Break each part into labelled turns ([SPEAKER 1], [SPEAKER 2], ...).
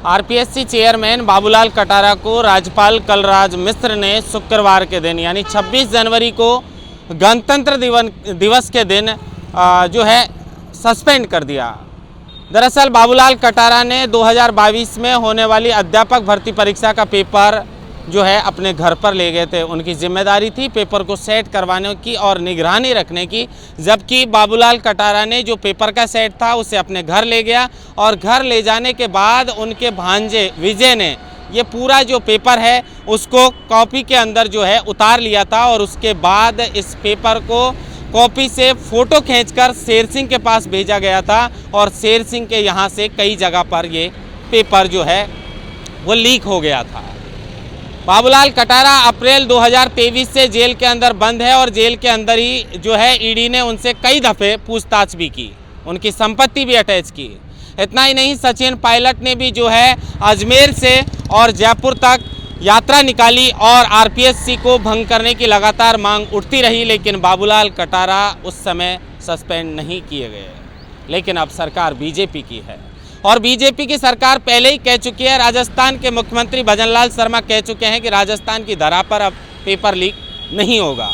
[SPEAKER 1] RPSC chairman Babulal Katara को राज्यपाल कलराज मिश्र ने शुक्रवार के दिन यानी 26 जनवरी को गणतंत्र दिवस के दिन जो है सस्पेंड कर दिया। दरअसल बाबूलाल कटारा ने 2022 में होने वाली अध्यापक भर्ती परीक्षा का पेपर जो है अपने घर पर ले गए थे। उनकी जिम्मेदारी थी पेपर को सेट करवाने की और निगरानी रखने की, जबकि बाबूलाल कटारा ने जो पेपर का सेट था उसे अपने घर ले गया और घर ले जाने के बाद उनके भांजे विजय ने ये पूरा जो पेपर है उसको कॉपी के अंदर जो है उतार लिया था और उसके बाद इस पेपर को कॉपी से फ़ोटो खींचकर शेर सिंह के पास भेजा गया था और शेर सिंह के यहाँ से कई जगह पर ये पेपर जो है वो लीक हो गया था। बाबूलाल कटारा अप्रैल 2023 से जेल के अंदर बंद है और जेल के अंदर ही जो है ईडी ने उनसे कई दफ़े पूछताछ भी की, उनकी संपत्ति भी अटैच की। इतना ही नहीं, सचिन पायलट ने भी जो है अजमेर से और जयपुर तक यात्रा निकाली और आरपीएससी को भंग करने की लगातार मांग उठती रही, लेकिन बाबूलाल कटारा उस समय सस्पेंड नहीं किए गए। लेकिन अब सरकार बीजेपी की है और बीजेपी की सरकार पहले ही कह चुकी है, राजस्थान के मुख्यमंत्री भजनलाल शर्मा कह चुके हैं कि राजस्थान की धरा पर अब पेपर लीक नहीं होगा।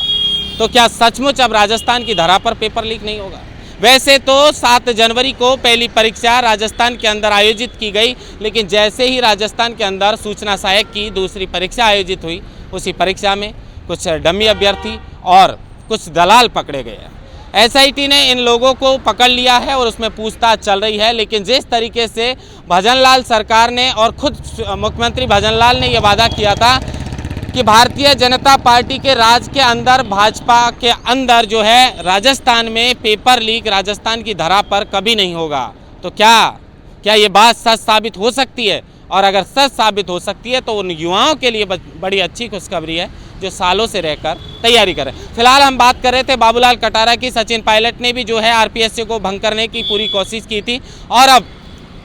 [SPEAKER 1] तो क्या सचमुच अब राजस्थान की धरा पर पेपर लीक नहीं होगा? वैसे तो 7 जनवरी को पहली परीक्षा राजस्थान के अंदर आयोजित की गई, लेकिन जैसे ही राजस्थान के अंदर सूचना सहायक की दूसरी परीक्षा आयोजित हुई, उसी परीक्षा में कुछ डमी अभ्यर्थी और कुछ दलाल पकड़े गए। एसआईटी ने इन लोगों को पकड़ लिया है और उसमें पूछताछ चल रही है। लेकिन जिस तरीके से भजनलाल सरकार ने और खुद मुख्यमंत्री भजनलाल ने यह वादा किया था कि भारतीय जनता पार्टी के राज के अंदर, भाजपा के अंदर जो है राजस्थान में पेपर लीक राजस्थान की धरा पर कभी नहीं होगा, तो क्या ये बात सच साबित हो सकती है? और अगर सच साबित हो सकती है तो उन युवाओं के लिए बड़ी अच्छी खुशखबरी है जो सालों से रहकर तैयारी कर रहे हैं। फिलहाल हम बात कर रहे थे बाबूलाल कटारा की। सचिन पायलट ने भी जो है आरपीएससी को भंग करने की पूरी कोशिश की थी और अब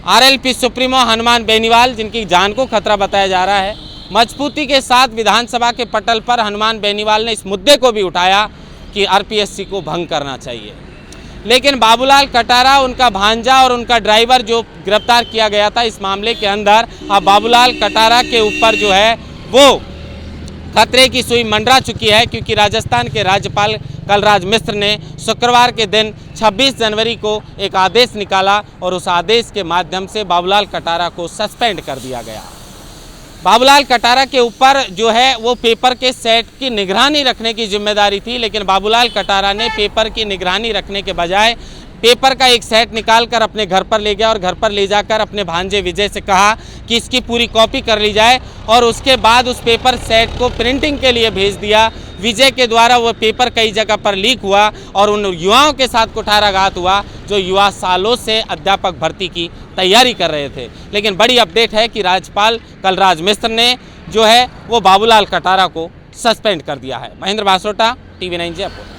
[SPEAKER 1] आरएलपी सुप्रीमो हनुमान बेनीवाल, जिनकी जान को खतरा बताया जा रहा है, मजबूती के साथ विधानसभा के पटल पर हनुमान बेनीवाल ने इस मुद्दे को भी उठाया कि आरपीएससी को भंग करना चाहिए। लेकिन बाबूलाल कटारा, उनका भांजा और उनका ड्राइवर जो गिरफ्तार किया गया था इस मामले के अंदर, अब बाबूलाल कटारा के ऊपर जो है वो खतरे की सुई मंडरा चुकी है, क्योंकि राजस्थान के राज्यपाल कलराज मिश्र ने शुक्रवार के दिन 26 जनवरी को एक आदेश निकाला और उस आदेश के माध्यम से बाबूलाल कटारा को सस्पेंड कर दिया गया। बाबूलाल कटारा के ऊपर जो है वो पेपर के सेट की निगरानी रखने की जिम्मेदारी थी, लेकिन बाबूलाल कटारा ने पेपर की निगरानी रखने के बजाय पेपर का एक सेट निकाल कर अपने घर पर ले गया और घर पर ले जाकर अपने भांजे विजय से कहा कि इसकी पूरी कॉपी कर ली जाए और उसके बाद उस पेपर सेट को प्रिंटिंग के लिए भेज दिया। विजय के द्वारा वो पेपर कई जगह पर लीक हुआ और उन युवाओं के साथ कुठाराघात हुआ जो युवा सालों से अध्यापक भर्ती की तैयारी कर रहे थे। लेकिन बड़ी अपडेट है कि राज्यपाल कलराज मिश्र ने जो है वो बाबूलाल कटारा को सस्पेंड कर दिया है। महेंद्र बासोटा, TV9 जयपुर।